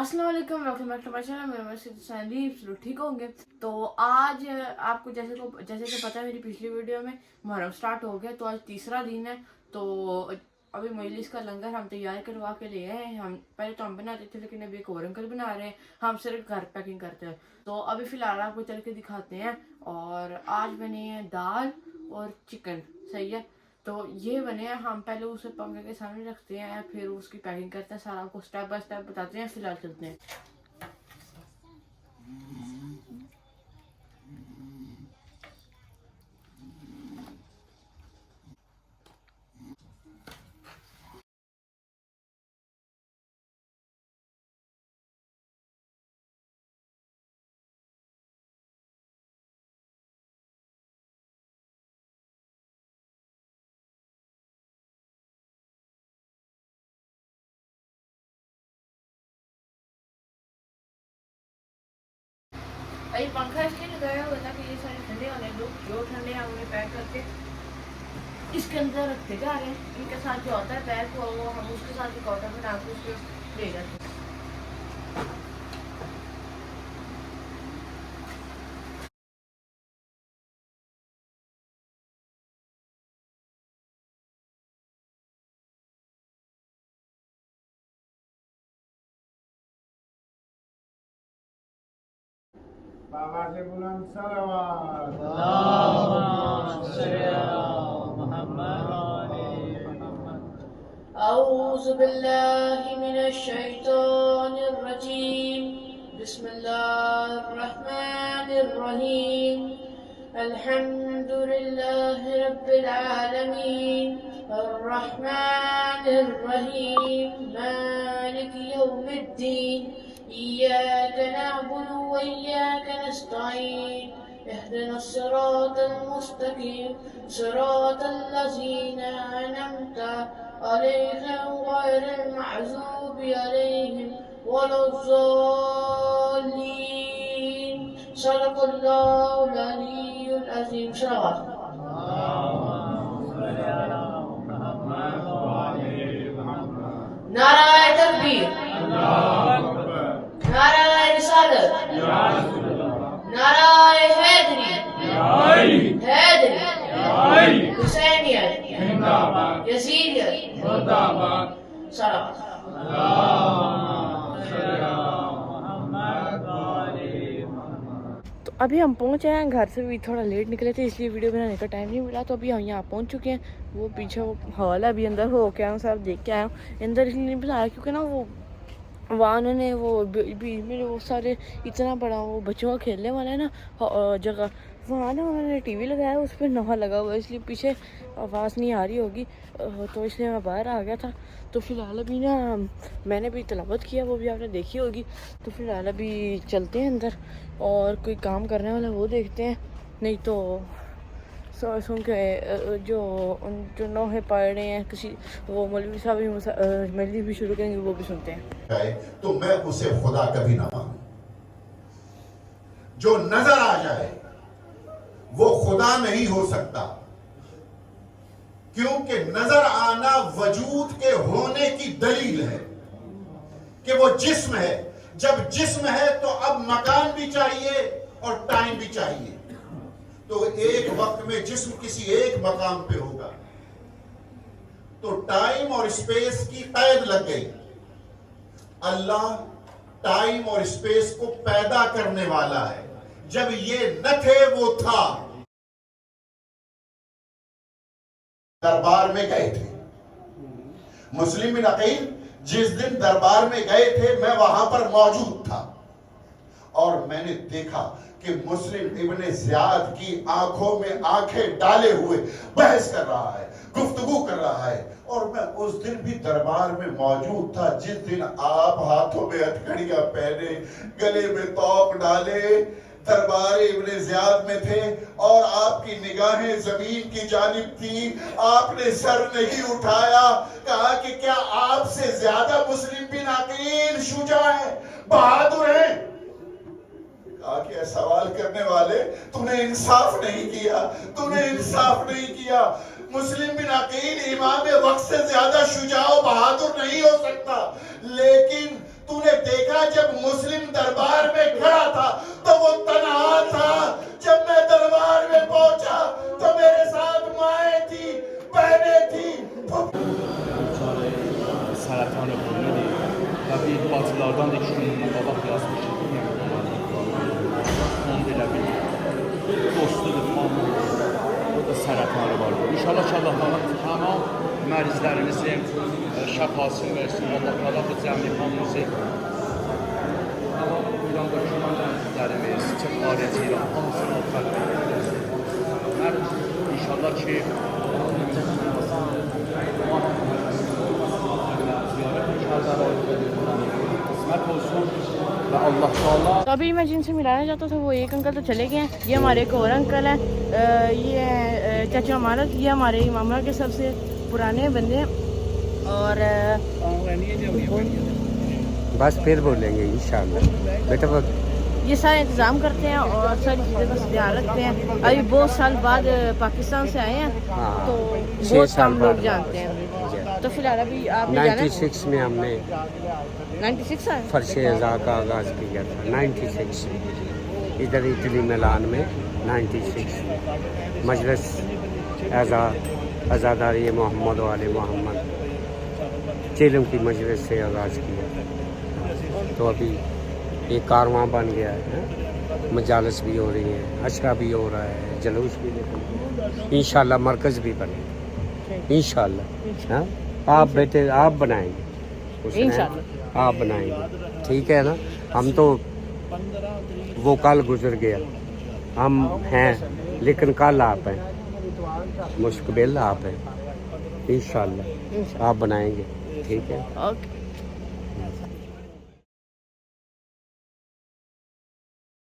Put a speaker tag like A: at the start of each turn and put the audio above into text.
A: अस्सलाम वालेकुम, welcome back to my channel. मेरा संदीप जरूर ठीक होंगे। तो आज आपको जैसे कि पता है, मेरी पिछली वीडियो में मुहर्रम स्टार्ट हो गया, तो आज तीसरा दिन है। तो अभी मजलिस का लंगर हम तैयार करवा के ले आए हैं। हम पहले तो हम बनाते थे, लेकिन अभी एक और अंकल बना रहे हैं, हम सिर्फ घर पैकिंग करते हैं। तो अभी फिलहाल आपको चल के दिखाते हैं। और आज बने हैं दाल और चिकन, सही है। तो ये बने हैं, हम पहले उसे पंखे के सामने रखते हैं, फिर उसकी पैकिंग करते हैं, सारा आपको स्टेप बाय स्टेप बताते हैं। फिलहाल चलते हैं। भाई पंखा इसलिए लगाया हुआ था कि ये सारे ठंडे होने दो, जो ठंडे हैं उन्हें पैक करके इसके अंदर रखते जा रहे हैं। इनके साथ जो होता है पैक हुआ वो हम उसके साथ ही कॉटन बना के उसको ले जाते हैं।
B: बाबा से बुलंद सलावत।
A: औज़ु बिल्लाहि मिनश शैतानिर रजीम। बिस्मिल्लाहिर रहमानिर रहीम। अल्हम्दुलिल्लाहि रब्बिल आलमीन अर्रहमानिर रहीम मालिकि यौमिद्दीन इय्याका नअबुदु व इय्याका नस्तईन اهدنا الصراط المستقيم صراط الذين أنعمت عليهم غير المغضوب عليهم ولا الضالين صدق الله العلي العظيم صلوات नाराय तकबीर, नाराय रिसालत, नाराय हैदरी, हुसैनियत, यजीदियत, सलावत। तो अभी हम पहुंचे हैं, घर से भी थोड़ा लेट निकले थे, इसलिए वीडियो बनाने का टाइम नहीं मिला। तो अभी हम यहाँ पहुंच चुके हैं। वो पीछे वो हॉल है, अभी अंदर हो के आया हूँ, सब देख के आया हूँ। अंदर इसलिए नहीं बुलाया क्योंकि ना वो वहाँ उन्होंने वो बीच में वो सारे इतना बड़ा वो बच्चों का खेलने वाला है ना जगह, वहाँ ना उन्होंने टीवी लगाया, उस पर नहा लगा हुआ है, इसलिए पीछे आवाज़ नहीं आ रही होगी। तो इसलिए मैं बाहर आ गया था। तो फिलहाल अभी ना मैंने भी तिलावत किया, वो भी आपने देखी होगी। तो फिलहाल अभी चलते हैं अंदर और कोई काम करने वाला वो देखते हैं, नहीं तो सुन के जो नौहे पढ़ रहे हैं किसी वो मौलवी साहब भी मजलिस भी शुरू करेंगे, वो भी सुनते हैं।
C: तो मैं उसे खुदा कभी ना मानूं। जो नजर आ जाए वो खुदा नहीं हो सकता, क्योंकि नजर आना वजूद के होने की दलील है कि वो जिस्म है। जब जिस्म है तो अब मकान भी चाहिए और टाइम भी चाहिए। तो एक वक्त में जिस्म किसी एक मकाम पे होगा, तो टाइम और स्पेस की कैद लग गई। अल्लाह टाइम और स्पेस को पैदा करने वाला है। जब ये न थे वो था। दरबार में गए थे मुस्लिम बिन अकील, जिस दिन दरबार में गए थे मैं वहां पर मौजूद था और मैंने देखा कि मुस्लिम इब्ने ज़ियाद की आंखों में आंखें डाले हुए बहस कर रहा है, गुफ्तगू कर रहा है। और मैं उस दिन भी दरबार में मौजूद था जिस दिन आप हाथों में हथकड़ियां पहने, गले में तौप डाले, दरबार इब्ने ज़ियाद में थे और आपकी निगाहें जमीन की जानिब थी। आपने सर नहीं उठाया, कहा कि क्या आपसे ज्यादा मुस्लिम बिन अकील शुजा है, बहादुर है? सवाल करने वाले, तूने इंसाफ नहीं किया, तूने इंसाफ नहीं किया। मुस्लिम बिन अकील इमाम वक्त से ज्यादा शुजा बहादुर नहीं हो सकता, लेकिन तूने देखा जब मुस्लिम दरबार में खड़ा था तो वो तन्हा था। जब मैं दरबार में पहुंचा तो मेरे साथ माएँ थी, बहनें थी।
D: Sərətan öpürünü və bir bacılardan da 2 gün bundan qabaq yazmışıq. Onu da elə bir dostudur, tanrıdır. O da sərətanı var. İnşallah ki, Allah Allah tamam mərizlərimizin şəfasını versin. Allah Allah bu cəmiyyətimizi İrandakı mərizlərimiz, çəqarət İran, hamısını fərq edir. İnşallah ki,
A: तो अभी मैं जिनसे मिलाना चाहता था वो एक uncle तो चले गए हैं। ये हमारे एक और अंकल हैं, ये हैं चाचा हमारा, ये हमारे इमामा के सबसे पुराने बंदे हैं। और
E: बस फिर बोलेंगे इंशाल्लाह बेटा। वो
A: ये सारे इंतज़ाम करते हैं और सारी चीज़ें का ध्यान रखते हैं। अभी बहुत साल बाद पाकिस्तान से आए हैं
E: हाँ,
A: तो
E: 6
A: बहुत
E: साल
A: कम
E: बाद
A: लोग जानते हैं। तो फिलहाल अभी आपने जाना
E: 96 में हमने
A: 96 आए।
E: फर्श अज़ा का आगाज़ किया था 96 में, इधर इटली मिलान में 96 में मजलिस अज़ादारी मोहम्मद वाले मोहम्मद चिलम की मजलिस से आगाज़ किया। तो अभी एक कारवां बन गया है, मजालस भी हो रही है, अशरा भी हो रहा है, जलूस भी निकल, इंशाल्लाह मरकज़ भी बने इंशाल्लाह। हाँ, आप बेटे आप बनाएंगे
A: इंशाल्लाह,
E: आप बनाएंगे, ठीक है ना। हम तो वो कल गुजर गया, हम हैं लेकिन कल आप हैं, मुस्तकबिल आप हैं इंशाल्लाह। आप बनाएंगे, ठीक है।
A: ओके।